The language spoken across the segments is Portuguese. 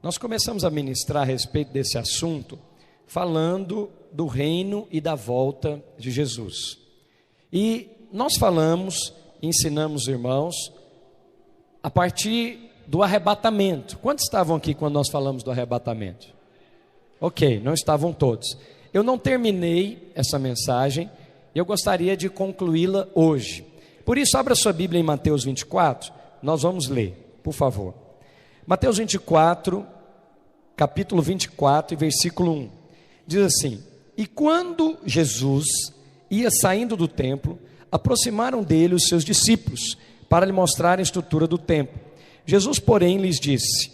Nós começamos a ministrar a respeito desse assunto, falando do reino e da volta de Jesus. E nós falamos, ensinamos os irmãos, a partir do arrebatamento. Quantos estavam aqui quando nós falamos do arrebatamento? Ok, não estavam todos. Eu não terminei essa mensagem, eu gostaria de concluí-la hoje. Por isso, abra sua Bíblia em Mateus 24, nós vamos ler, por favor. Mateus 24, capítulo 24 e versículo 1. Diz assim: E quando Jesus ia saindo do templo, aproximaram dele os seus discípulos, para lhe mostrar a estrutura do templo. Jesus, porém, lhes disse: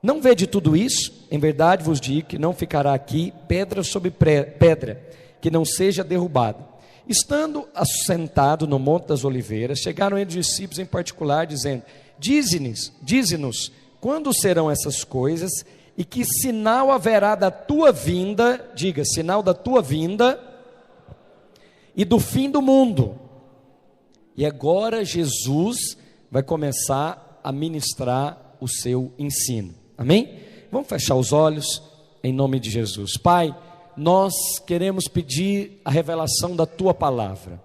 Não vede tudo isso? Em verdade vos digo que não ficará aqui pedra sobre pedra, que não seja derrubada. Estando assentado no Monte das Oliveiras, chegaram eles os discípulos em particular, dizendo: Dize-nos, quando serão essas coisas, e que sinal haverá da tua vinda, diga, sinal da tua vinda, e do fim do mundo. E agora Jesus vai começar a ministrar o seu ensino, amém? Vamos fechar os olhos, em nome de Jesus. Pai, nós queremos pedir a revelação da tua palavra.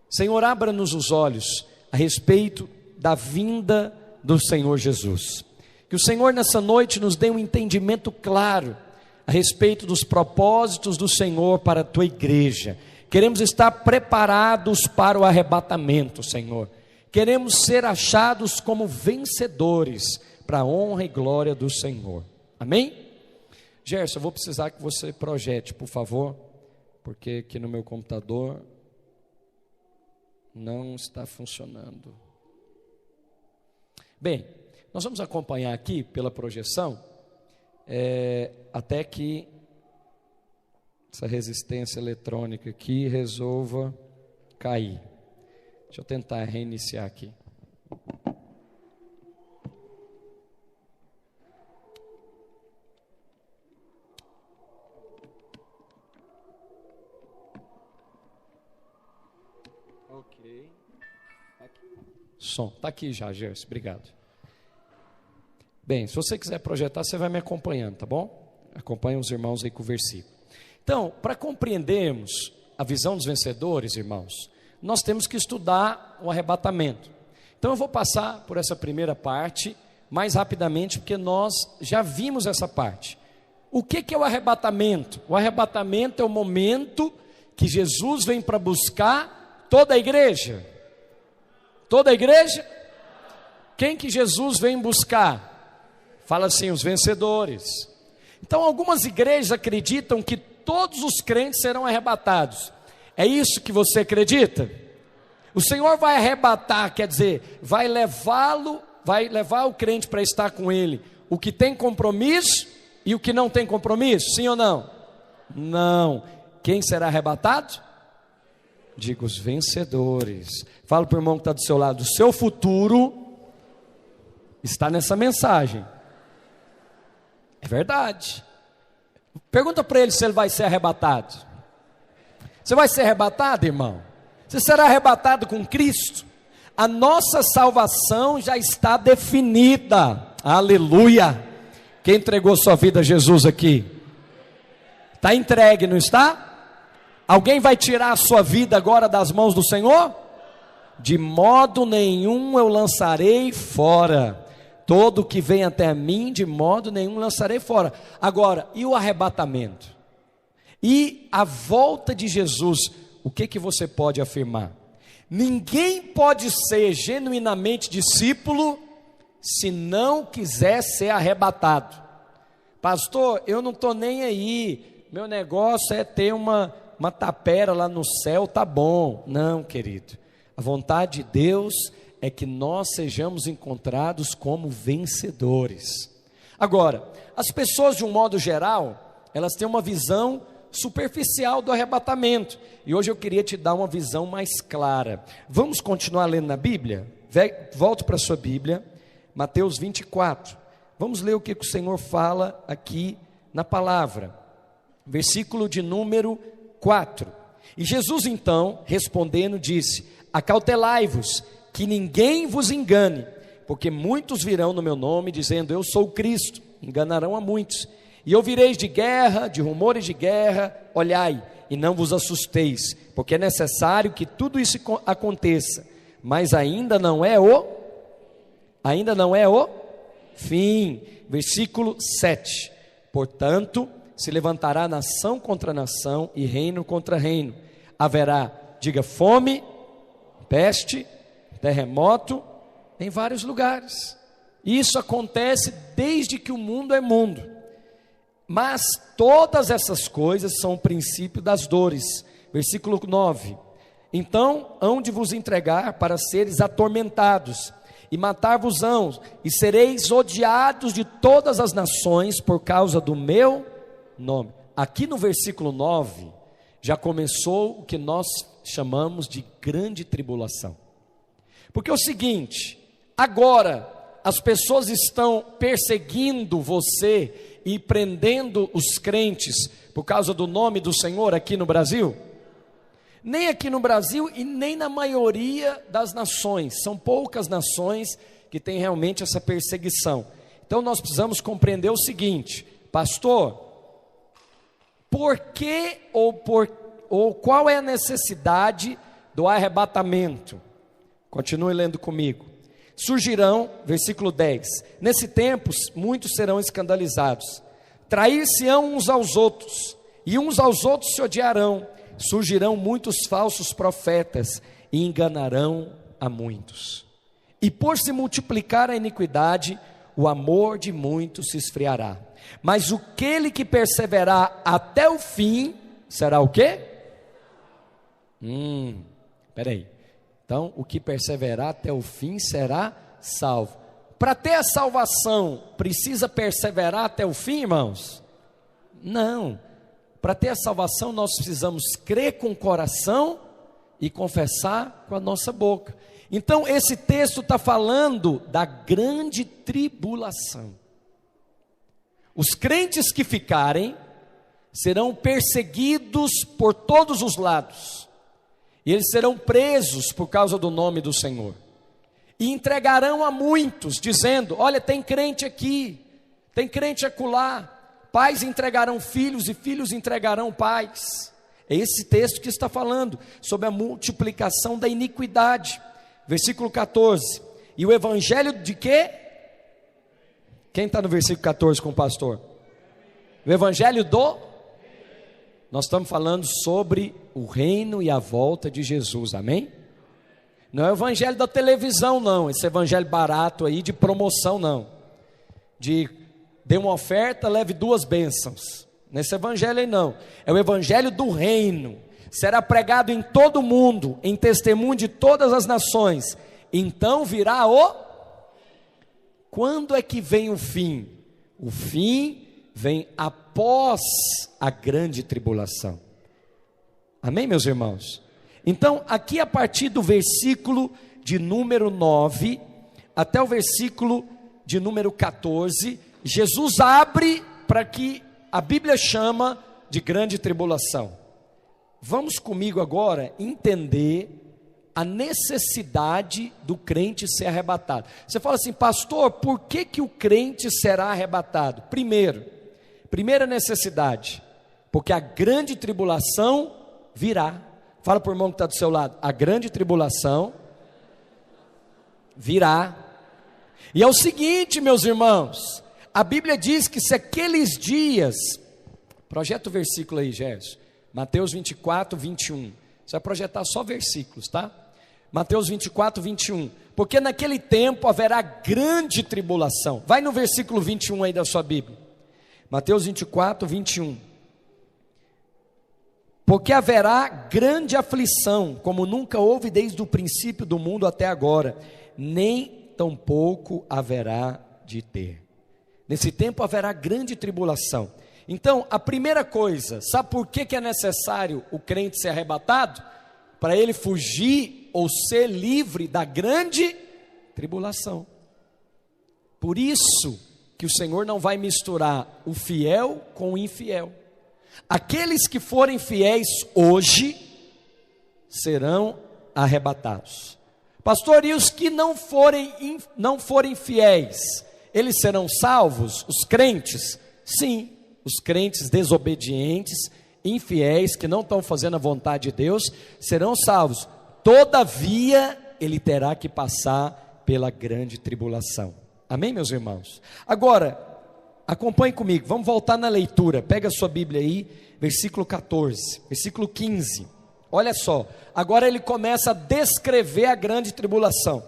Senhor, abra-nos os olhos a respeito da vinda do Senhor Jesus. Que o Senhor nessa noite nos dê um entendimento claro a respeito dos propósitos do Senhor para a tua igreja. Queremos estar preparados para o arrebatamento, Senhor. Queremos ser achados como vencedores para a honra e glória do Senhor. Amém? Gerson, eu vou precisar que você projete, por favor, porque aqui no meu computador não está funcionando. Bem, nós vamos acompanhar aqui pela projeção, até que essa resistência eletrônica aqui resolva cair. Deixa eu tentar reiniciar aqui. Ok. Som, está aqui já, Gerson, obrigado. Bem, se você quiser projetar, você vai me acompanhando, tá bom? Acompanha os irmãos aí com o versículo. Então, para compreendermos a visão dos vencedores, irmãos, nós temos que estudar o arrebatamento. Então eu vou passar por essa primeira parte mais rapidamente, porque nós já vimos essa parte. O que é o arrebatamento? O arrebatamento é o momento que Jesus vem para buscar toda a igreja. Toda a igreja? Quem que Jesus vem buscar? Fala assim, os vencedores. Então algumas igrejas acreditam que todos os crentes serão arrebatados. É isso que você acredita? O Senhor vai arrebatar, quer dizer, vai levar o crente para estar com Ele, o que tem compromisso e o que não tem compromisso, sim ou não? Não. Quem será arrebatado? Diga, os vencedores. Fala para o irmão que está do seu lado, o seu futuro está nessa mensagem. É verdade. Pergunta para ele se ele vai ser arrebatado. Você vai ser arrebatado, irmão? Você será arrebatado com Cristo? A nossa salvação já está definida. Aleluia! Quem entregou sua vida a Jesus aqui? Está entregue, não está? Alguém vai tirar a sua vida agora das mãos do Senhor? De modo nenhum eu lançarei fora. Todo que vem até mim, de modo nenhum lançarei fora. Agora, e o arrebatamento? E a volta de Jesus, o que você pode afirmar? Ninguém pode ser genuinamente discípulo se não quiser ser arrebatado. Pastor, eu não estou nem aí, meu negócio é ter uma tapera lá no céu, tá bom. Não, querido, a vontade de Deus é que nós sejamos encontrados como vencedores. Agora, as pessoas de um modo geral, elas têm uma visão superficial do arrebatamento, e hoje eu queria te dar uma visão mais clara. Vamos continuar lendo na Bíblia? Volte para a sua Bíblia, Mateus 24, vamos ler o que o Senhor fala aqui na palavra, versículo de número 4, e Jesus então, respondendo, disse: acautelai-vos, que ninguém vos engane, porque muitos virão no meu nome, dizendo, eu sou o Cristo, enganarão a muitos. E ouvireis de guerra, de rumores de guerra, olhai, e não vos assusteis, porque é necessário que tudo isso aconteça, mas ainda não é o fim. Versículo 7, portanto, se levantará nação contra nação, e reino contra reino, haverá, diga, fome, peste, terremoto, em vários lugares. Isso acontece desde que o mundo é mundo. Mas todas essas coisas são o princípio das dores. Versículo 9. Então hão de vos entregar para seres atormentados, e matar-vos-ão, e sereis odiados de todas as nações por causa do meu nome. Aqui no versículo 9, já começou o que nós chamamos de grande tribulação. Porque é o seguinte, agora as pessoas estão perseguindo você e prendendo os crentes por causa do nome do Senhor aqui no Brasil? Nem aqui no Brasil e nem na maioria das nações. São poucas nações que têm realmente essa perseguição. Então nós precisamos compreender o seguinte, pastor, por que ou qual é a necessidade do arrebatamento? Continue lendo comigo. Surgirão, versículo 10, nesse tempo muitos serão escandalizados, trair-se-ão uns aos outros, e uns aos outros se odiarão, surgirão muitos falsos profetas, e enganarão a muitos. E por se multiplicar a iniquidade, o amor de muitos se esfriará. Mas aquele que perseverar até o fim, será o quê? Peraí. Então, o que perseverar até o fim será salvo. Para ter a salvação, precisa perseverar até o fim, irmãos? Não. Para ter a salvação, nós precisamos crer com o coração e confessar com a nossa boca. Então, esse texto está falando da grande tribulação. Os crentes que ficarem serão perseguidos por todos os lados. E eles serão presos por causa do nome do Senhor. E entregarão a muitos, dizendo, olha, tem crente aqui, tem crente acolá. Pais entregarão filhos e filhos entregarão pais. É esse texto que está falando sobre a multiplicação da iniquidade. Versículo 14. E o evangelho de quê? Quem está no versículo 14 com o pastor? O evangelho do... Nós estamos falando sobre o reino e a volta de Jesus, amém? Não é o evangelho da televisão não, esse evangelho barato aí de promoção não. De dê uma oferta, leve 2 bênçãos. Nesse evangelho aí não, é o evangelho do reino. Será pregado em todo o mundo, em testemunho de todas as nações. Então virá o... Quando é que vem o fim? O fim vem após a grande tribulação. Amém, meus irmãos? Então, aqui a partir do versículo de número 9, até o versículo de número 14, Jesus abre para que a Bíblia chama de grande tribulação. Vamos comigo agora entender a necessidade do crente ser arrebatado. Você fala assim, pastor, por que o crente será arrebatado? Primeira necessidade, porque a grande tribulação virá. Fala para o irmão que está do seu lado, a grande tribulação virá. E é o seguinte, meus irmãos, a Bíblia diz que se aqueles dias, projeta o versículo aí, Gerson, Mateus 24, 21, você vai projetar só versículos, tá? Mateus 24, 21, porque naquele tempo haverá grande tribulação. Vai no versículo 21 aí da sua Bíblia, Mateus 24, 21, porque haverá grande aflição, como nunca houve desde o princípio do mundo até agora, nem tampouco haverá de ter. Nesse tempo haverá grande tribulação. Então, a primeira coisa, sabe por que é necessário o crente ser arrebatado? Para ele fugir ou ser livre da grande tribulação. Por isso que o Senhor não vai misturar o fiel com o infiel. Aqueles que forem fiéis hoje serão arrebatados. Pastor, e os que não forem fiéis, eles serão salvos? Os crentes? Sim, os crentes desobedientes, infiéis, que não estão fazendo a vontade de Deus, serão salvos. Todavia, ele terá que passar pela grande tribulação. Amém, meus irmãos? Agora, acompanhe comigo, vamos voltar na leitura. Pega a sua Bíblia aí, versículo 14, versículo 15. Olha só, agora ele começa a descrever a grande tribulação.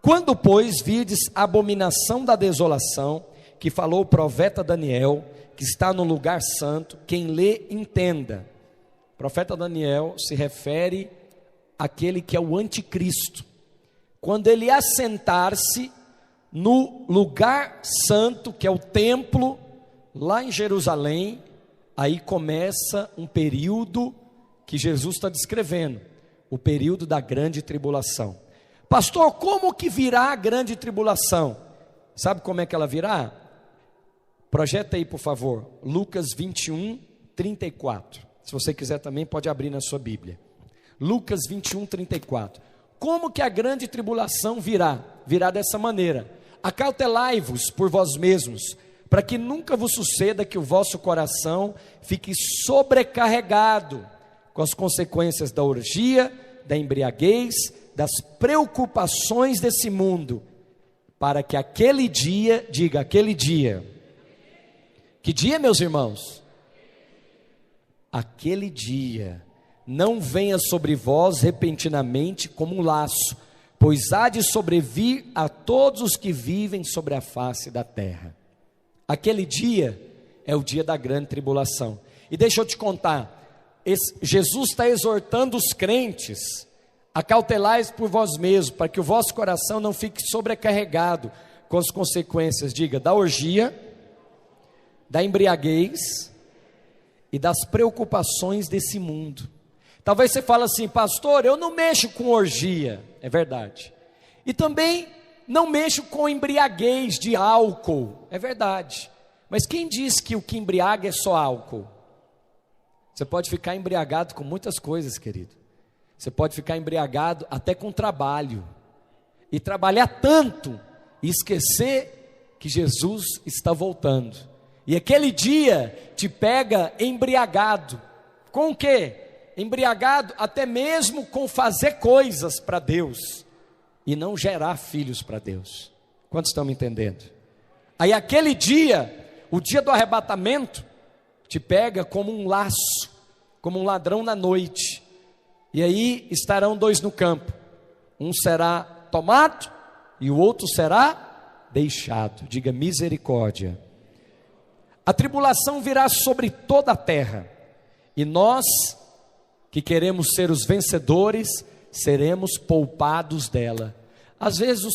Quando, pois, virdes a abominação da desolação, que falou o profeta Daniel, que está no lugar santo, quem lê, entenda. O profeta Daniel se refere àquele que é o anticristo. Quando ele assentar-se no lugar santo, que é o templo, lá em Jerusalém, aí começa um período que Jesus está descrevendo, o período da grande tribulação. Pastor, como que virá a grande tribulação? Sabe como é que ela virá? Projeta aí, por favor, Lucas 21, 34. Se você quiser também, pode abrir na sua Bíblia. Lucas 21, 34. Como que a grande tribulação virá? Virá dessa maneira: acautelai-vos por vós mesmos, para que nunca vos suceda que o vosso coração fique sobrecarregado com as consequências da orgia, da embriaguez, das preocupações desse mundo, para que aquele dia, diga aquele dia. Que dia, meus irmãos? Aquele dia não venha sobre vós repentinamente como um laço, pois há de sobrevir a todos os que vivem sobre a face da terra. Aquele dia é o dia da grande tribulação. E deixa eu te contar, Jesus está exortando os crentes: acautelai-vos por vós mesmos, para que o vosso coração não fique sobrecarregado com as consequências, diga, da orgia, da embriaguez e das preocupações desse mundo. Talvez você fale assim: pastor, eu não mexo com orgia. É verdade. E também não mexo com embriaguez de álcool. É verdade. Mas quem diz que o que embriaga é só álcool? Você pode ficar embriagado com muitas coisas, querido. Você pode ficar embriagado até com trabalho. E trabalhar tanto e esquecer que Jesus está voltando. E aquele dia te pega embriagado. Com o quê? Embriagado até mesmo com fazer coisas para Deus e não gerar filhos para Deus. Quantos estão me entendendo? Aí aquele dia, o dia do arrebatamento, te pega como um laço, como um ladrão na noite. E aí estarão dois no campo, um será tomado e o outro será deixado. Diga misericórdia. A tribulação virá sobre toda a terra, e nós que queremos ser os vencedores, seremos poupados dela. Às vezes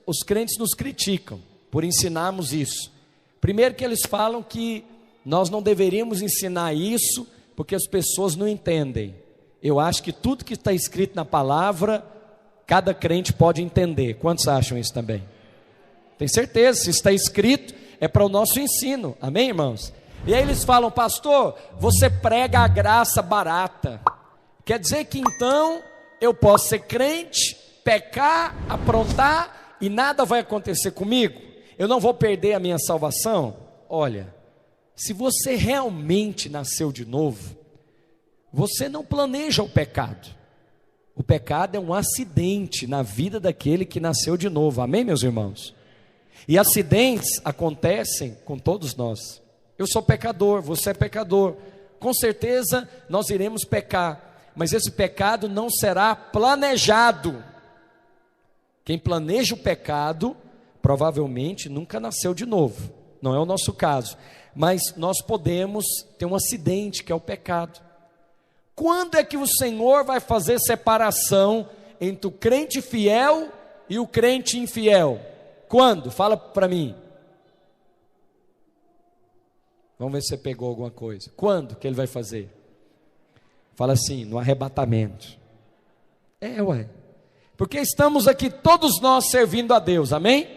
os crentes nos criticam por ensinarmos isso. Primeiro que eles falam que nós não deveríamos ensinar isso, porque as pessoas não entendem. Eu acho que tudo que está escrito na palavra, cada crente pode entender. Quantos acham isso também? Tem certeza, se está escrito, é para o nosso ensino. Amém, irmãos? E aí eles falam: pastor, você prega a graça barata. Quer dizer que então eu posso ser crente, pecar, aprontar e nada vai acontecer comigo? Eu não vou perder a minha salvação? Olha, se você realmente nasceu de novo, você não planeja o pecado. O pecado é um acidente na vida daquele que nasceu de novo. Amém, meus irmãos? E acidentes acontecem com todos nós. Eu sou pecador, você é pecador. Com certeza nós iremos pecar, mas esse pecado não será planejado. Quem planeja o pecado, provavelmente nunca nasceu de novo. Não é o nosso caso. Mas nós podemos ter um acidente, que é o pecado. Quando é que o Senhor vai fazer separação entre o crente fiel e o crente infiel? Quando? Fala para mim. Vamos ver se você pegou alguma coisa. Quando que ele vai fazer? Fala assim: no arrebatamento. Ué. Porque estamos aqui todos nós servindo a Deus, amém?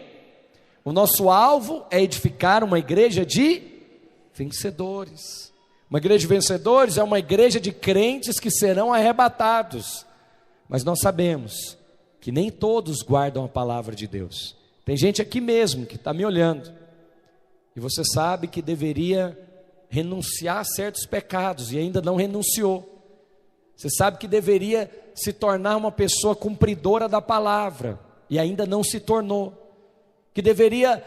O nosso alvo é edificar uma igreja de vencedores. Uma igreja de vencedores é uma igreja de crentes que serão arrebatados. Mas nós sabemos que nem todos guardam a palavra de Deus. Tem gente aqui mesmo que está me olhando, e você sabe que deveria renunciar a certos pecados e ainda não renunciou. Você sabe que deveria se tornar uma pessoa cumpridora da palavra e ainda não se tornou. Que deveria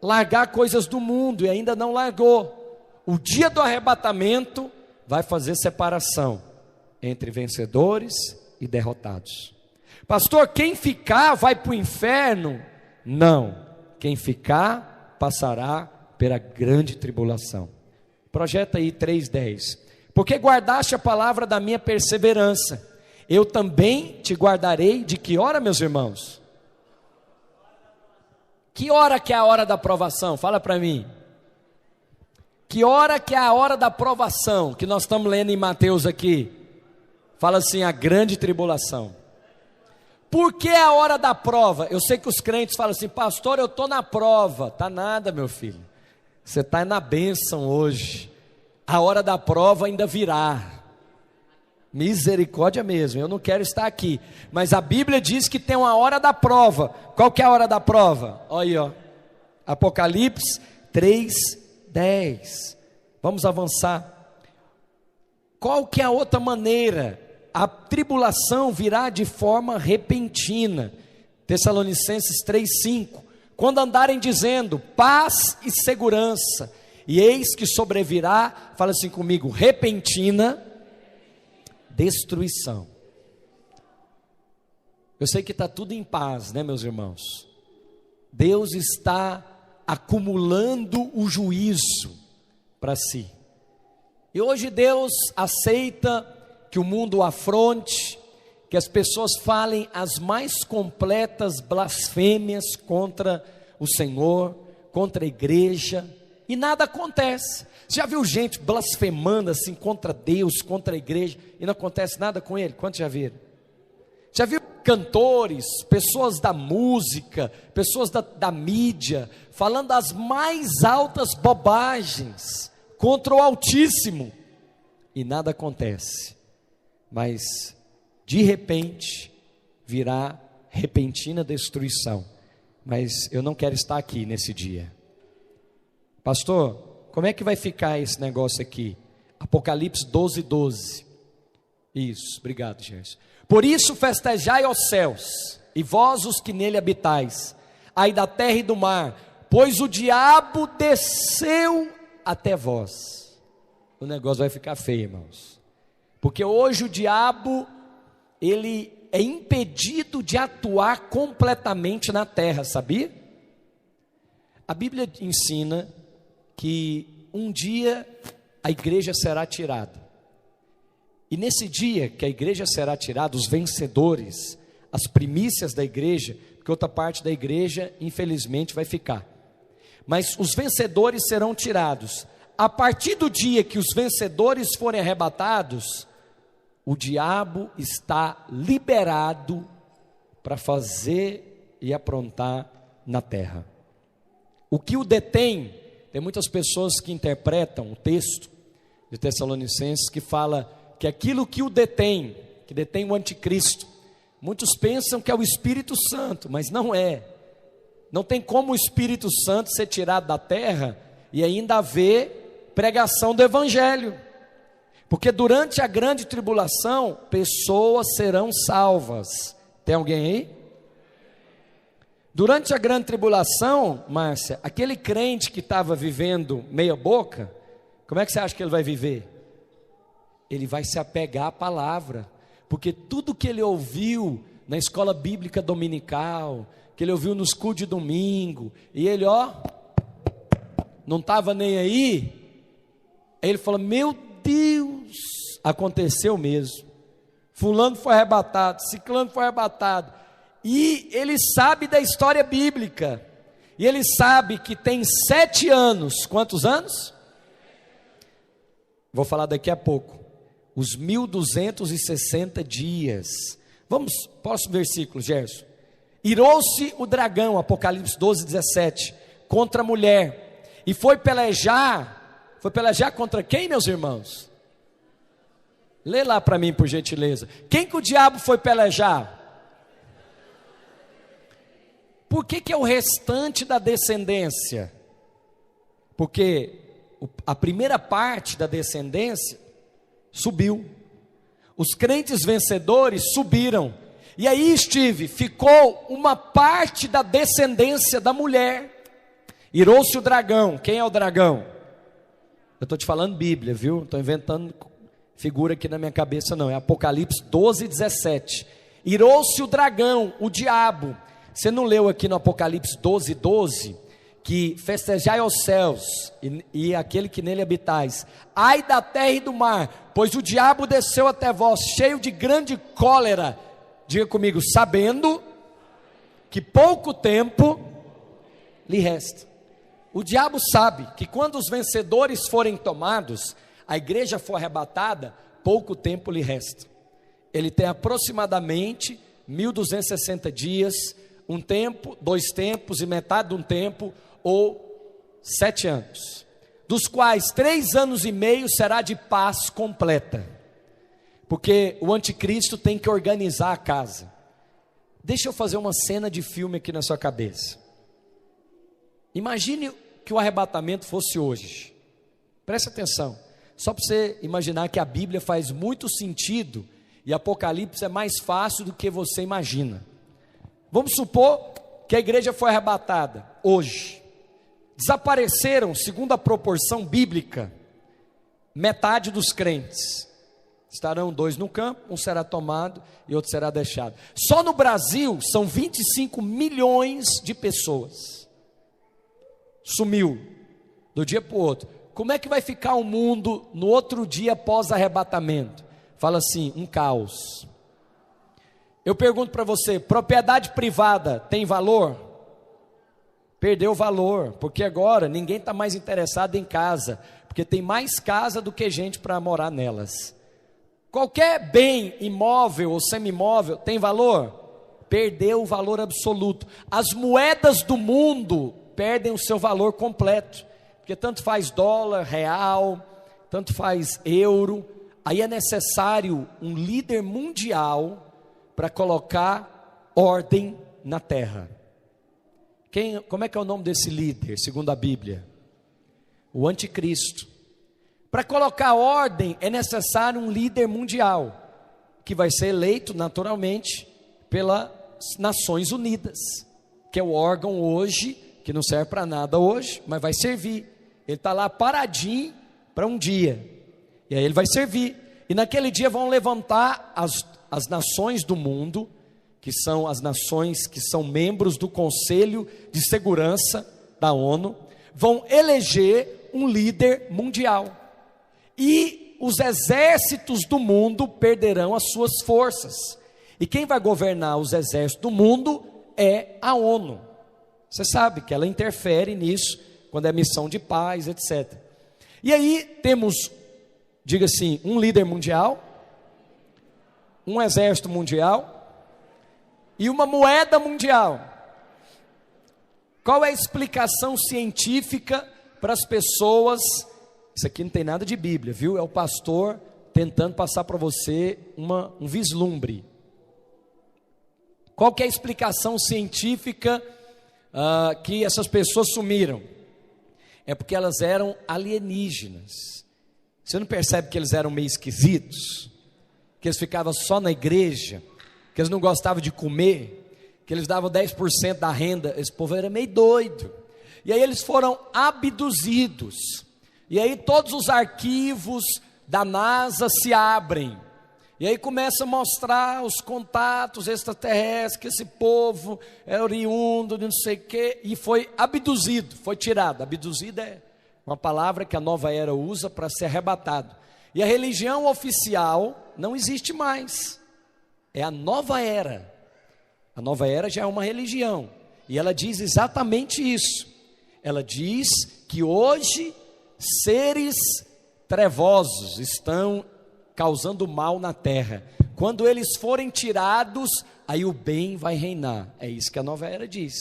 largar coisas do mundo e ainda não largou. O dia do arrebatamento vai fazer separação entre vencedores e derrotados. Pastor, quem ficar vai para o inferno? Não, quem ficar passará pela grande tribulação. Projeta aí 3:10. Porque guardaste a palavra da minha perseverança, eu também te guardarei de que hora, meus irmãos? Que hora que é a hora da provação? Fala para mim. Que hora que é a hora da provação, que nós estamos lendo em Mateus aqui? Fala assim, a grande tribulação. Por que a hora da prova? Eu sei que os crentes falam assim, pastor, eu estou na prova. Tá nada, meu filho. Você está na bênção hoje. A hora da prova ainda virá. Misericórdia mesmo, eu não quero estar aqui. Mas a Bíblia diz que tem uma hora da prova. Qual que é a hora da prova? Olha aí, ó. Apocalipse 3:10. Vamos avançar. Qual que é a outra maneira? A tribulação virá de forma repentina. Tessalonicenses 3:5. Quando andarem dizendo paz e segurança, e eis que sobrevirá, fala assim comigo, repentina destruição. Eu sei que está tudo em paz, né, meus irmãos? Deus está acumulando o juízo para si. E hoje Deus aceita que o mundo o afronte, que as pessoas falem as mais completas blasfêmias contra o Senhor, contra a igreja, e nada acontece. Você já viu gente blasfemando assim contra Deus, contra a igreja, e não acontece nada com ele? Quantos já viram? Já viu cantores, pessoas da música, pessoas da mídia, falando as mais altas bobagens contra o Altíssimo, e nada acontece? Mas de repente virá repentina destruição. Mas eu não quero estar aqui nesse dia. Pastor, como é que vai ficar esse negócio aqui? Apocalipse 12:12. Isso, obrigado, Gerson. Por isso festejai aos céus, e vós os que nele habitais, aí da terra e do mar, pois o diabo desceu até vós. O negócio vai ficar feio, irmãos. Porque hoje o diabo, ele é impedido de atuar completamente na terra, sabia? A Bíblia ensina que um dia a igreja será tirada. E nesse dia que a igreja será tirada, os vencedores, as primícias da igreja, porque outra parte da igreja, infelizmente, vai ficar. Mas os vencedores serão tirados. A partir do dia que os vencedores forem arrebatados, o diabo está liberado para fazer e aprontar na terra. O que o detém, tem muitas pessoas que interpretam o texto de Tessalonicenses que fala que aquilo que o detém, que detém o anticristo, muitos pensam que é o Espírito Santo, mas não é. Não tem como o Espírito Santo ser tirado da terra e ainda haver pregação do Evangelho. Porque durante a grande tribulação, pessoas serão salvas. Tem alguém aí? Durante a grande tribulação, Márcia, aquele crente que estava vivendo meia boca, como é que você acha que ele vai viver? Ele vai se apegar à palavra, porque tudo que ele ouviu na escola bíblica dominical, que ele ouviu nos cultos de domingo, e ele não estava nem aí ele falou, meu Deus, aconteceu mesmo, fulano foi arrebatado, ciclano foi arrebatado, e ele sabe da história bíblica, e ele sabe que tem 7 anos, quantos anos? Vou falar daqui a pouco, os 1260 dias, vamos, próximo versículo, Gerson. Irou-se o dragão, Apocalipse 12:17, contra a mulher, e foi pelejar contra quem, meus irmãos? Lê lá para mim, por gentileza. Quem que o diabo foi pelejar? por que é o restante da descendência? Porque a primeira parte da descendência subiu. Os crentes vencedores subiram. E aí, Steve, ficou uma parte da descendência da mulher. Irou-se o dragão. Quem é o dragão? Eu estou te falando Bíblia, viu? Não estou inventando figura aqui na minha cabeça, não. É Apocalipse 12, 17. Irou-se o dragão, o diabo. Você não leu aqui no Apocalipse 12, 12? Que festejai aos céus e aquele que nele habitais. Ai da terra e do mar, pois o diabo desceu até vós, cheio de grande cólera. Diga comigo, sabendo que pouco tempo lhe resta. O diabo sabe que quando os vencedores forem tomados, a igreja for arrebatada, pouco tempo lhe resta. Ele tem aproximadamente 1260 dias, um tempo, 2 tempos e metade de um tempo, ou 7 anos, dos quais 3 anos e meio será de paz completa, porque o anticristo tem que organizar a casa. Deixa eu fazer uma cena de filme aqui na sua cabeça. Imagine que o arrebatamento fosse hoje. Preste atenção, só para você imaginar que a Bíblia faz muito sentido, e Apocalipse é mais fácil do que você imagina. Vamos supor que a igreja foi arrebatada hoje. Desapareceram, segundo a proporção bíblica, metade dos crentes. Estarão 2 no campo, um será tomado e outro será deixado. Só no Brasil são 25 milhões de pessoas. Sumiu, do dia para o outro. Como é que vai ficar o mundo no outro dia após arrebatamento? Fala assim, um caos. Eu pergunto para você, propriedade privada tem valor? Perdeu valor, porque agora ninguém está mais interessado em casa, porque tem mais casa do que gente para morar nelas. Qualquer bem imóvel ou semimóvel tem valor? Perdeu o valor absoluto. As moedas do mundo perdem o seu valor completo, porque tanto faz dólar, real, tanto faz euro. Aí é necessário um líder mundial para colocar ordem na terra. Como é que é o nome desse líder, segundo a Bíblia? O anticristo. Para colocar ordem é necessário um líder mundial, que vai ser eleito naturalmente pelas Nações Unidas, que é o órgão hoje, que não serve para nada hoje, mas vai servir. Ele está lá paradinho para um dia, e aí ele vai servir. E naquele dia vão levantar as nações do mundo, que são as nações que são membros do Conselho de Segurança da ONU, vão eleger um líder mundial. E os exércitos do mundo perderão as suas forças. E quem vai governar os exércitos do mundo é a ONU. Você sabe que ela interfere nisso, quando é missão de paz, etc. E aí temos, diga assim, um líder mundial, um exército mundial, e uma moeda mundial. Qual é a explicação científica para as pessoas? Isso aqui não tem nada de Bíblia, viu? É o pastor tentando passar para você um vislumbre. Qual que é a explicação científica que essas pessoas sumiram? É porque elas eram alienígenas. Você não percebe que eles eram meio esquisitos? Que eles ficavam só na igreja? Que eles não gostavam de comer, que eles davam 10% da renda? Esse povo era meio doido. E aí eles foram abduzidos, e aí todos os arquivos da NASA se abrem, e aí começa a mostrar os contatos extraterrestres, que esse povo é oriundo de não sei o quê, e foi abduzido, foi tirado. Abduzido é uma palavra que a nova era usa para ser arrebatado. E a religião oficial não existe mais. É a nova era. A nova era já é uma religião, e ela diz exatamente isso. Ela diz que hoje seres trevosos estão causando mal na terra. Quando eles forem tirados, aí o bem vai reinar. É isso que a nova era diz.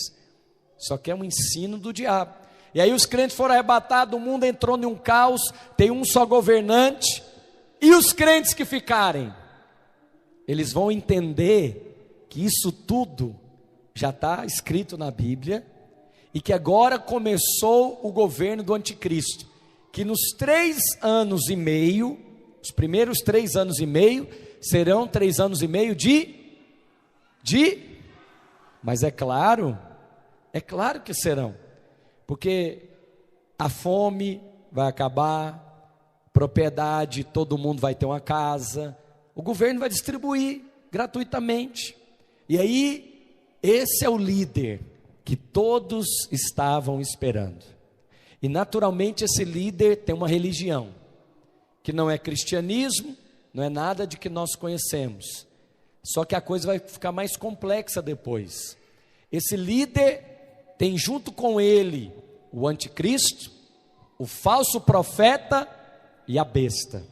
Só que é um ensino do diabo. E aí os crentes foram arrebatados, o mundo entrou em um caos, tem um só governante, e os crentes que ficarem, eles vão entender que isso tudo já está escrito na Bíblia, e que agora começou o governo do anticristo, que nos 3 anos e meio, os primeiros 3 anos e meio, serão 3 anos e meio mas é claro que serão, porque a fome vai acabar, propriedade, todo mundo vai ter uma casa, o governo vai distribuir gratuitamente, e aí, esse é o líder que todos estavam esperando, e naturalmente esse líder tem uma religião, que não é cristianismo, não é nada de que nós conhecemos, só que a coisa vai ficar mais complexa depois. Esse líder tem junto com ele o anticristo, o falso profeta e a besta,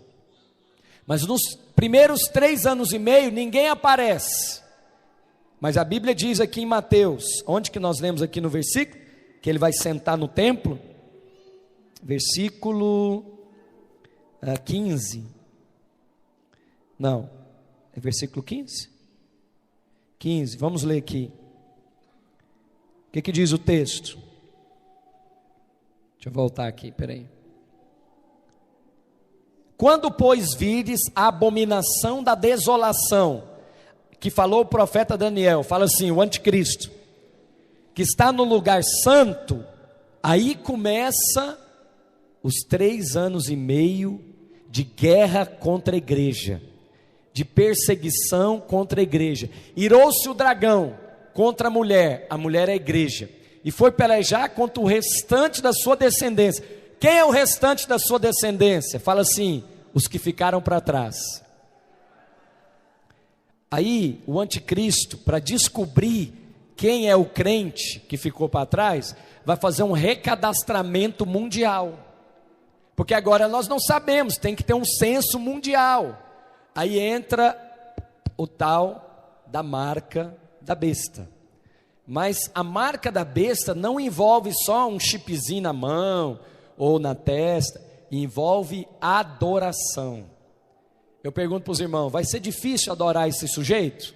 mas nos primeiros 3 anos e meio ninguém aparece, mas a Bíblia diz aqui em Mateus, onde que nós lemos aqui no versículo, que ele vai sentar no templo, versículo 15, não, é versículo 15? 15, vamos ler aqui, o que diz o texto? Deixa eu voltar aqui, peraí. Quando, pois, vires a abominação da desolação, que falou o profeta Daniel, fala assim, o anticristo, que está no lugar santo, aí começa os 3 anos e meio de guerra contra a igreja, de perseguição contra a igreja. Irou-se o dragão contra a mulher é a igreja, e foi pelejar contra o restante da sua descendência. Quem é o restante da sua descendência? Fala assim, os que ficaram para trás. Aí o anticristo, para descobrir quem é o crente que ficou para trás, vai fazer um recadastramento mundial, porque agora nós não sabemos, tem que ter um censo mundial. Aí entra o tal da marca da besta, mas a marca da besta não envolve só um chipzinho na mão ou na testa, envolve adoração. Eu pergunto para os irmãos, vai ser difícil adorar esse sujeito?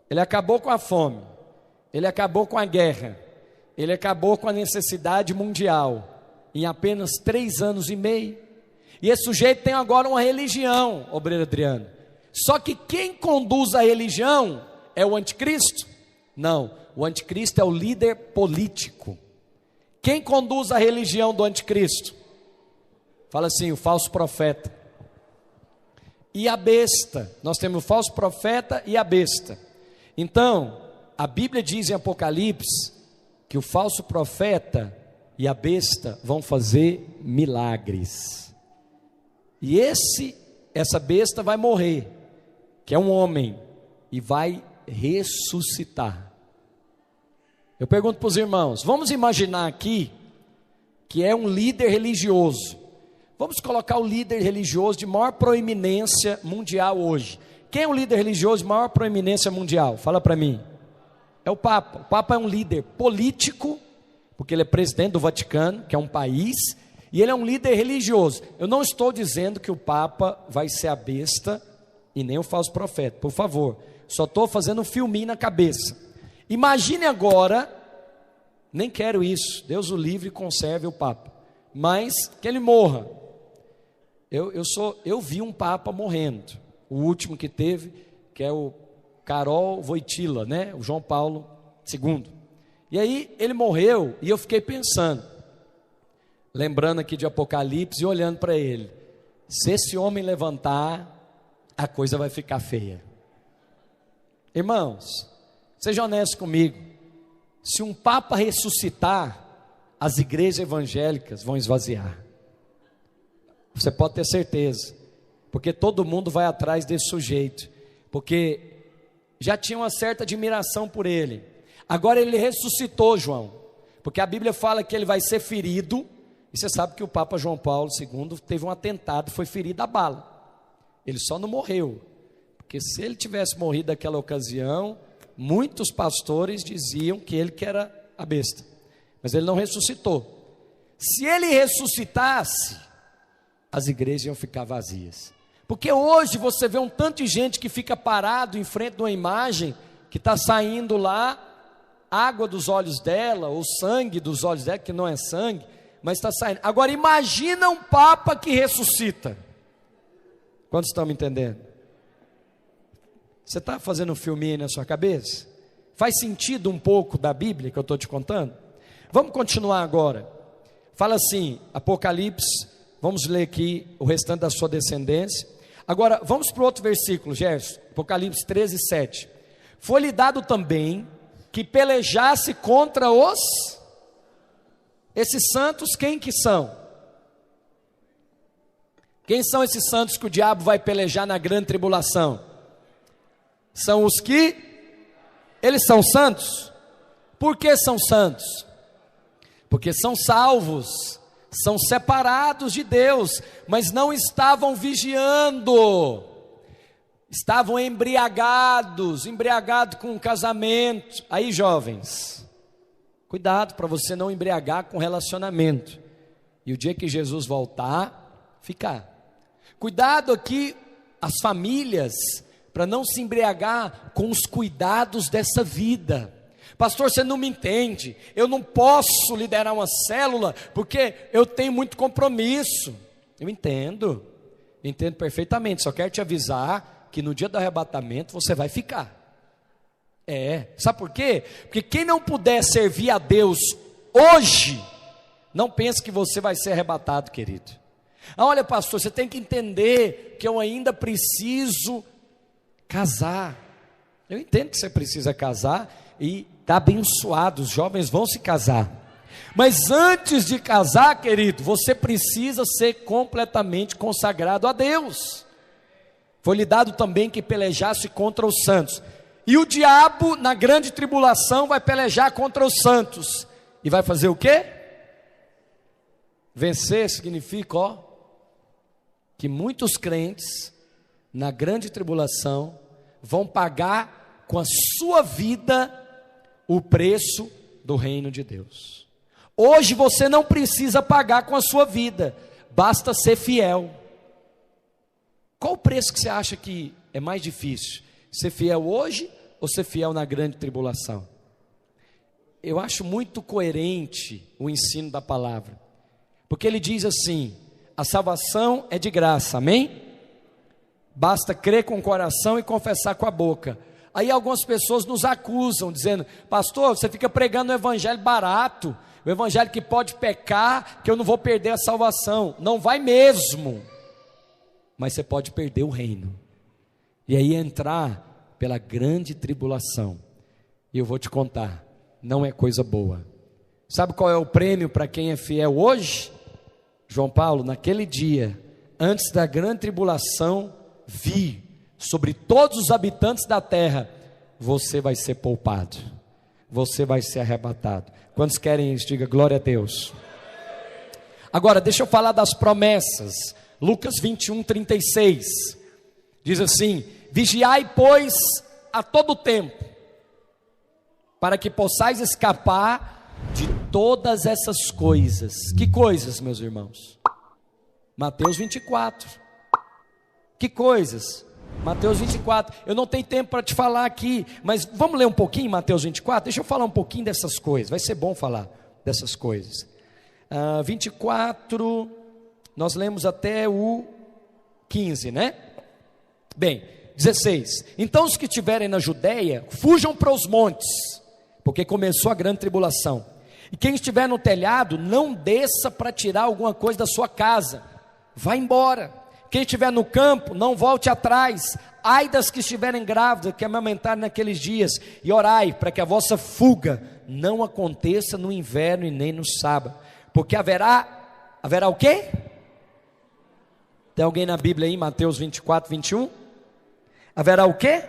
Ele acabou com a fome, ele acabou com a guerra, ele acabou com a necessidade mundial, em apenas 3 anos e meio, e esse sujeito tem agora uma religião, obreiro Adriano, só que quem conduz a religião é o anticristo? Não, o anticristo é o líder político. Quem conduz a religião do anticristo? Fala assim, o falso profeta e a besta. Nós temos o falso profeta e a besta. Então, a Bíblia diz em Apocalipse que o falso profeta e a besta vão fazer milagres. E essa besta vai morrer, que é um homem, e vai ressuscitar. Eu pergunto para os irmãos, vamos imaginar aqui que é um líder religioso. Vamos colocar o líder religioso de maior proeminência mundial hoje. Quem é o líder religioso de maior proeminência mundial? Fala para mim. É o Papa. O Papa é um líder político, porque ele é presidente do Vaticano, que é um país, e ele é um líder religioso. Eu não estou dizendo que o Papa vai ser a besta e nem o falso profeta, por favor. Só estou fazendo um filminho na cabeça. Imagine agora, nem quero isso, Deus o livre e conserve o Papa, mas que ele morra. Eu vi um Papa morrendo, o último que teve, que é o Karol Wojtyła, né? O João Paulo II. E aí ele morreu e eu fiquei pensando, lembrando aqui de Apocalipse e olhando para ele, se esse homem levantar, a coisa vai ficar feia. Irmãos, seja honesto comigo, se um Papa ressuscitar, as igrejas evangélicas vão esvaziar. Você pode ter certeza, porque todo mundo vai atrás desse sujeito, porque já tinha uma certa admiração por ele. Agora ele ressuscitou, João, porque a Bíblia fala que ele vai ser ferido, e você sabe que o Papa João Paulo II teve um atentado, foi ferido a bala. Ele só não morreu, porque se ele tivesse morrido naquela ocasião, muitos pastores diziam que ele que era a besta, mas ele não ressuscitou. Se ele ressuscitasse, as igrejas iam ficar vazias, porque hoje você vê um tanto de gente que fica parado em frente de uma imagem, que está saindo lá água dos olhos dela, ou sangue dos olhos dela, que não é sangue, mas está saindo. Agora imagina um Papa que ressuscita. Quantos estão me entendendo? Você está fazendo um filminho aí na sua cabeça? Faz sentido um pouco da Bíblia que eu estou te contando? Vamos continuar agora. Fala assim, Apocalipse, vamos ler aqui o restante da sua descendência. Agora, vamos para o outro versículo, Gerson, Apocalipse 13, 7. Foi-lhe dado também que pelejasse contra esses santos, quem que são? Quem são esses santos que o diabo vai pelejar na grande tribulação? São os que, eles são santos. Por que são santos? Porque são salvos, são separados de Deus, mas não estavam vigiando, estavam embriagados com o casamento. Aí, jovens, cuidado para você não embriagar com relacionamento, e o dia que Jesus voltar, ficar. Cuidado aqui, as famílias, para não se embriagar com os cuidados dessa vida. Pastor, você não me entende, eu não posso liderar uma célula, porque eu tenho muito compromisso. Eu entendo perfeitamente, só quero te avisar, que no dia do arrebatamento você vai ficar. Sabe por quê? Porque quem não puder servir a Deus hoje, não pense que você vai ser arrebatado, querido. Olha, pastor, você tem que entender que eu ainda preciso casar. Eu entendo que você precisa casar e está abençoado, os jovens vão se casar. Mas antes de casar, querido, você precisa ser completamente consagrado a Deus. Foi-lhe dado também que pelejasse contra os santos. E o diabo, na grande tribulação, vai pelejar contra os santos. E vai fazer o quê? Vencer significa, que muitos crentes, na grande tribulação, vão pagar com a sua vida o preço do reino de Deus. Hoje você não precisa pagar com a sua vida, basta ser fiel. Qual o preço que você acha que é mais difícil? Ser fiel hoje ou ser fiel na grande tribulação? Eu acho muito coerente o ensino da palavra, porque ele diz assim: a salvação é de graça, amém? Basta crer com o coração e confessar com a boca. Aí algumas pessoas nos acusam, dizendo: pastor, você fica pregando um evangelho barato, o evangelho que pode pecar, que eu não vou perder a salvação. Não vai mesmo, mas você pode perder o reino, e aí entrar pela grande tribulação. E eu vou te contar, não é coisa boa. Sabe qual é o prêmio para quem é fiel hoje? João Paulo, naquele dia, antes da grande tribulação vir sobre todos os habitantes da terra, você vai ser poupado, você vai ser arrebatado. Quantos querem isso? Diga glória a Deus. Agora deixa eu falar das promessas. Lucas 21, 36 diz assim: vigiai pois a todo tempo, para que possais escapar de todas essas coisas. Que coisas, meus irmãos? Mateus 24. Que coisas? Mateus 24, eu não tenho tempo para te falar aqui, mas vamos ler um pouquinho Mateus 24, deixa eu falar um pouquinho dessas coisas, vai ser bom falar dessas coisas. 24, nós lemos até o 15, né? Bem, 16, então os que estiverem na Judéia, fujam para os montes, porque começou a grande tribulação, e quem estiver no telhado, não desça para tirar alguma coisa da sua casa, vá embora. Quem estiver no campo, não volte atrás. Ai das que estiverem grávidas, que amamentarem naqueles dias, e orai para que a vossa fuga não aconteça no inverno e nem no sábado, porque haverá o quê? Tem alguém na Bíblia aí, Mateus 24, 21? Haverá o quê?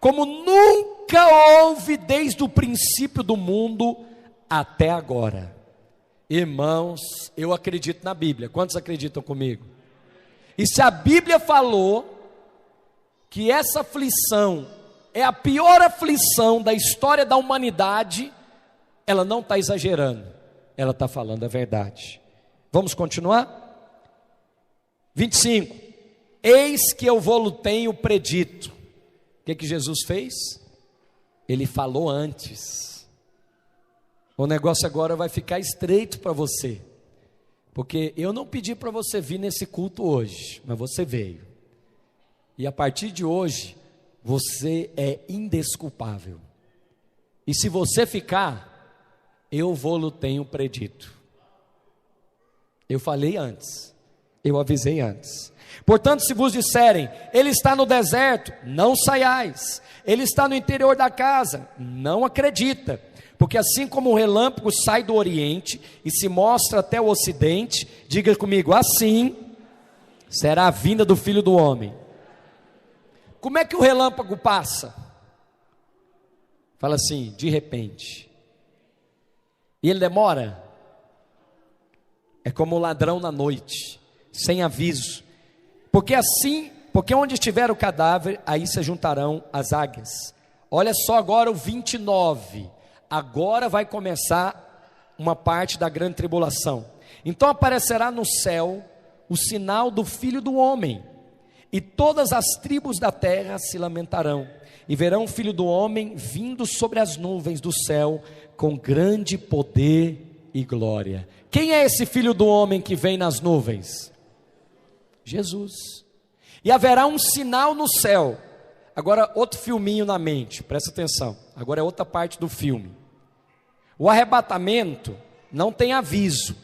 Como nunca houve desde o princípio do mundo até agora. Irmãos, eu acredito na Bíblia. Quantos acreditam comigo? E se a Bíblia falou que essa aflição é a pior aflição da história da humanidade, ela não está exagerando, ela está falando a verdade. Vamos continuar? 25. Eis que eu vou-lo tenho predito. que Jesus fez? Ele falou antes. O negócio agora vai ficar estreito para você, porque eu não pedi para você vir nesse culto hoje, mas você veio. E a partir de hoje, você é indesculpável. E se você ficar, eu vou-lo tenho predito. Eu falei antes, eu avisei antes. Portanto, se vos disserem, ele está no deserto, não saiais. Ele está no interior da casa, não acredita. Porque assim como o relâmpago sai do oriente e se mostra até o ocidente, diga comigo, assim será a vinda do Filho do Homem. Como é que o relâmpago passa? Fala assim, de repente. E ele demora? É como o ladrão na noite, sem aviso. Porque onde estiver o cadáver, aí se juntarão as águias. Olha só agora o 29. Agora vai começar uma parte da grande tribulação. Então aparecerá no céu o sinal do Filho do Homem, e todas as tribos da terra se lamentarão, e verão o Filho do Homem vindo sobre as nuvens do céu, com grande poder e glória. Quem é esse Filho do Homem que vem nas nuvens? Jesus. E haverá um sinal no céu. Agora outro filminho na mente, presta atenção, agora é outra parte do filme. O arrebatamento não tem aviso,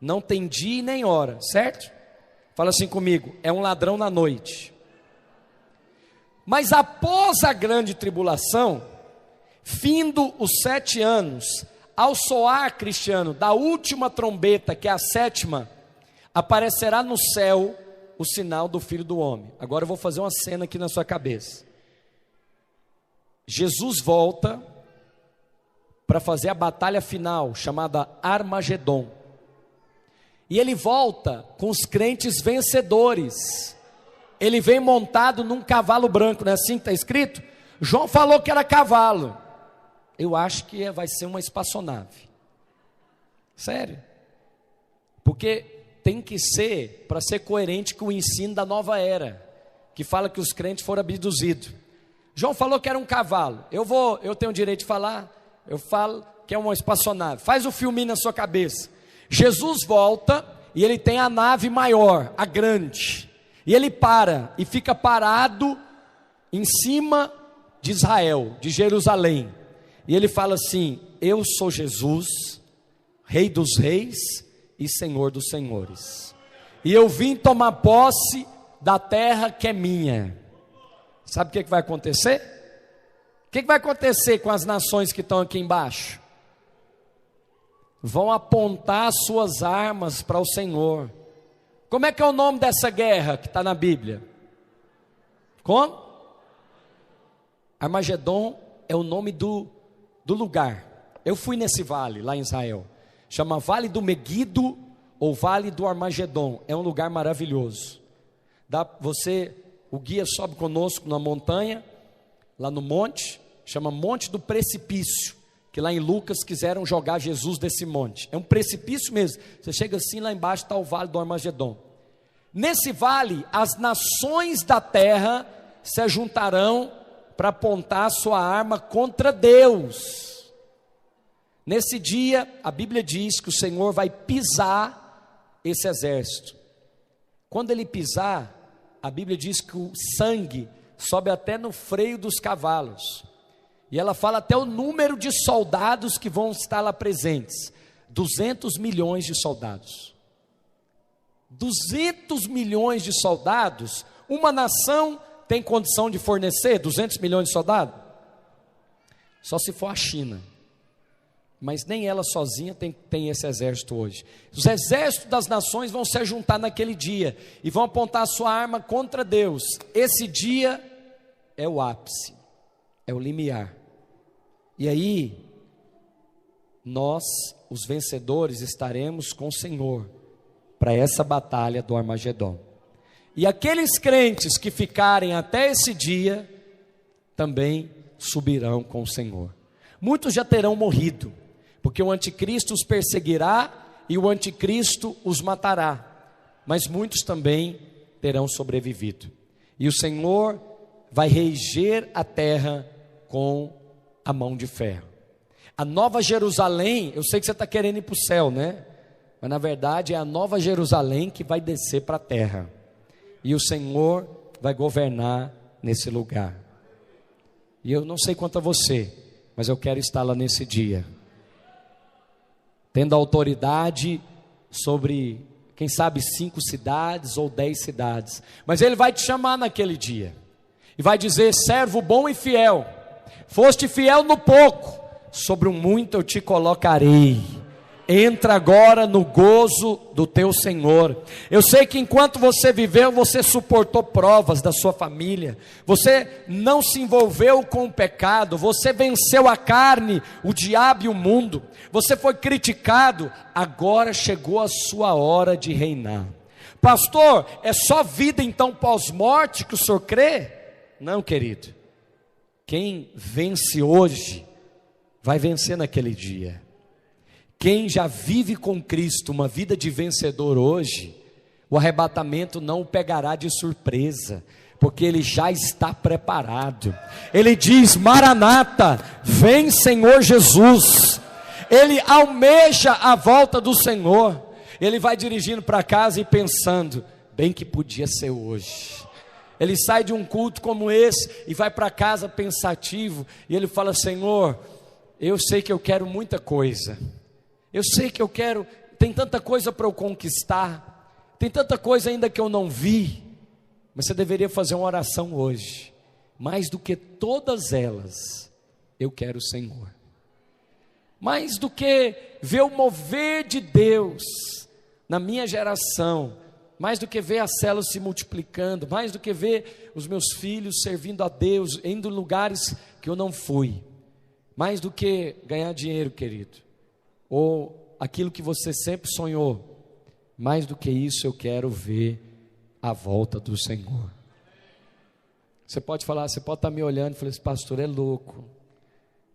não tem dia nem hora, certo? Fala assim comigo, é um ladrão na noite. Mas após a grande tribulação, findo os 7 anos, ao soar, Cristiano, da última trombeta, que é a 7ª, aparecerá no céu o sinal do Filho do Homem. Agora eu vou fazer uma cena aqui na sua cabeça. Jesus volta para fazer a batalha final, chamada Armagedon. E ele volta com os crentes vencedores. Ele vem montado num cavalo branco, não é assim que está escrito? João falou que era cavalo. Eu acho que vai ser uma espaçonave. Sério. Porque tem que ser, para ser coerente com o ensino da nova era, que fala que os crentes foram abduzidos. João falou que era um cavalo. Eu tenho o direito de falar, eu falo que é uma espaçonave. Faz o filminho na sua cabeça. Jesus volta e ele tem a nave maior, a grande. E ele para e fica parado em cima de Israel, de Jerusalém. E ele fala assim: eu sou Jesus, Rei dos reis e Senhor dos senhores. E eu vim tomar posse da terra que é minha. Sabe o que vai acontecer? O que vai acontecer com as nações que estão aqui embaixo? Vão apontar as suas armas para o Senhor. Como é que é o nome dessa guerra que está na Bíblia? Como? Armagedon é o nome do lugar. Eu fui nesse vale lá em Israel. Chama Vale do Meguido ou Vale do Armagedon. É um lugar maravilhoso. O guia sobe conosco na montanha, lá no monte, chama Monte do Precipício, que lá em Lucas quiseram jogar Jesus desse monte. É um precipício mesmo. Você chega assim, lá embaixo está o Vale do Armagedon. Nesse vale, as nações da terra se ajuntarão para apontar sua arma contra Deus. Nesse dia, a Bíblia diz que o Senhor vai pisar esse exército. Quando ele pisar, a Bíblia diz que o sangue sobe até no freio dos cavalos. E ela fala até o número de soldados que vão estar lá presentes. 200 milhões de soldados. 200 milhões de soldados. Uma nação tem condição de fornecer 200 milhões de soldados? Só se for a China. Mas nem ela sozinha tem esse exército hoje. Os exércitos das nações vão se juntar naquele dia e vão apontar a sua arma contra Deus. Esse dia é o ápice, é o limiar. E aí, nós, os vencedores, estaremos com o Senhor para essa batalha do Armagedon. E aqueles crentes que ficarem até esse dia, também subirão com o Senhor. Muitos já terão morrido, porque o anticristo os perseguirá e o anticristo os matará, mas muitos também terão sobrevivido. E o Senhor vai reger a terra com a mão de ferro. A Nova Jerusalém, eu sei que você está querendo ir para o céu, né? Mas na verdade é a Nova Jerusalém que vai descer para a terra. E o Senhor vai governar nesse lugar. E eu não sei quanto a você, mas eu quero estar lá nesse dia, tendo autoridade sobre, quem sabe, 5 cidades ou 10 cidades. Mas Ele vai te chamar naquele dia e vai dizer: servo bom e fiel, foste fiel no pouco, sobre o muito eu te colocarei. Entra agora no gozo do teu Senhor. Eu sei que enquanto você viveu, você suportou provas da sua família, você não se envolveu com o pecado, você venceu a carne, o diabo e o mundo, você foi criticado. Agora chegou a sua hora de reinar. Pastor, é só vida então pós-morte que o senhor crê? Não, querido. Quem vence hoje vai vencer naquele dia. Quem já vive com Cristo uma vida de vencedor hoje, o arrebatamento não o pegará de surpresa, porque ele já está preparado. Ele diz: Maranata, vem Senhor Jesus. Ele almeja a volta do Senhor. Ele vai dirigindo para casa e pensando: bem que podia ser hoje. Ele sai de um culto como esse e vai para casa pensativo, e ele fala: Senhor, eu sei que eu quero muita coisa, eu sei que eu quero, tem tanta coisa para eu conquistar, tem tanta coisa ainda que eu não vi, mas você deveria fazer uma oração hoje. Mais do que todas elas, eu quero o Senhor. Mais do que ver o mover de Deus na minha geração, mais do que ver as células se multiplicando, mais do que ver os meus filhos servindo a Deus, indo em lugares que eu não fui, mais do que ganhar dinheiro, querido, ou aquilo que você sempre sonhou, mais do que isso eu quero ver a volta do Senhor. Você pode falar, você pode estar me olhando e falar: esse pastor é louco,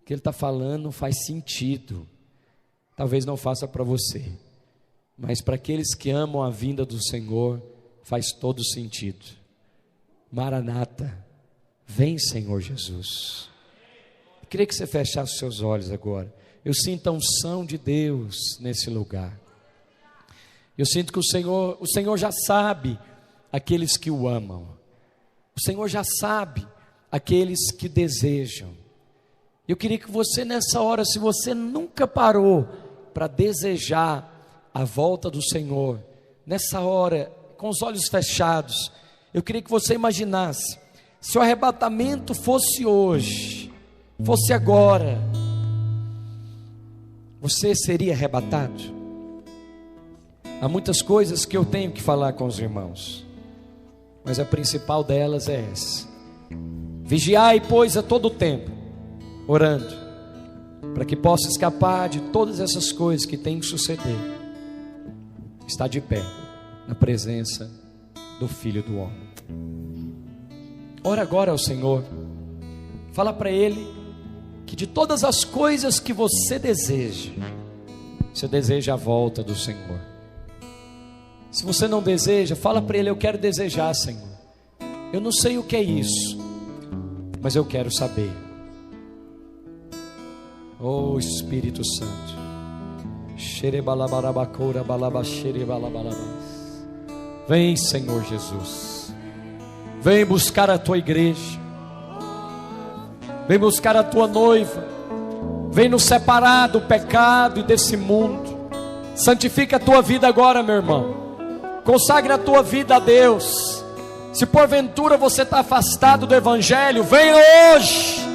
o que ele está falando não faz sentido. Talvez não faça para você, mas para aqueles que amam a vinda do Senhor, faz todo sentido. Maranata, vem Senhor Jesus. Eu queria que você fechasse os seus olhos agora. Eu sinto a unção de Deus nesse lugar. Eu sinto que o Senhor já sabe aqueles que o amam. O Senhor já sabe aqueles que desejam. Eu queria que você nessa hora, se você nunca parou para desejar a volta do Senhor, nessa hora, com os olhos fechados, eu queria que você imaginasse, se o arrebatamento fosse hoje, fosse agora, você seria arrebatado? Há muitas coisas que eu tenho que falar com os irmãos, mas a principal delas é essa: vigiai, pois, a todo tempo, orando, para que possa escapar de todas essas coisas que têm que suceder, está de pé na presença do Filho do Homem. Ora agora ao Senhor, fala para Ele que de todas as coisas que você deseja a volta do Senhor. Se você não deseja, fala para Ele: eu quero desejar, Senhor. Eu não sei o que é isso, mas eu quero saber. Oh Espírito Santo, vem Senhor Jesus, vem buscar a tua igreja, vem buscar a tua noiva, vem nos separar do pecado e desse mundo. Santifica a tua vida agora, meu irmão, consagre a tua vida a Deus. Se porventura você está afastado do Evangelho, vem hoje.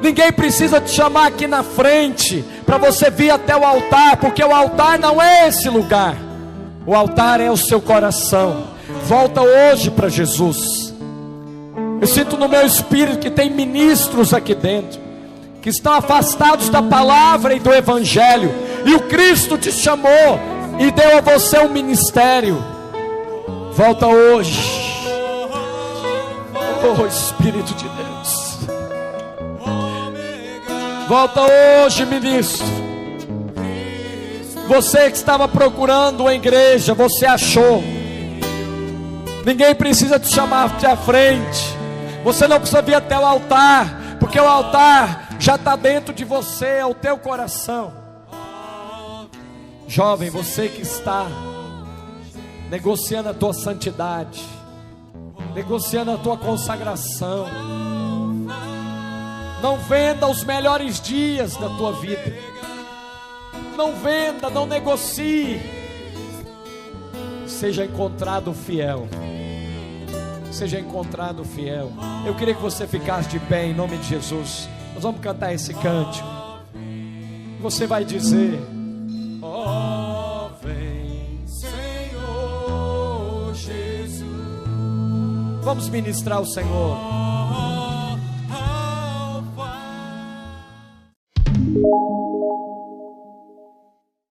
Ninguém precisa te chamar aqui na frente para você vir até o altar, porque o altar não é esse lugar. O altar é o seu coração. Volta hoje para Jesus. Eu sinto no meu espírito que tem ministros aqui dentro que estão afastados da palavra e do Evangelho, e o Cristo te chamou e deu a você um ministério. Volta hoje. Oh Espírito de Deus, volta hoje, ministro. Você que estava procurando uma igreja, você achou. Ninguém precisa te chamar à frente. Você não precisa vir até o altar, porque o altar já está dentro de você, é o teu coração. Jovem, você que está negociando a tua santidade, negociando a tua consagração, não venda os melhores dias da tua vida. Não venda, não negocie. Seja encontrado fiel. Seja encontrado fiel. Eu queria que você ficasse de pé em nome de Jesus. Nós vamos cantar esse cântico. Você vai dizer: ó, vem, Senhor Jesus. Vamos ministrar o Senhor.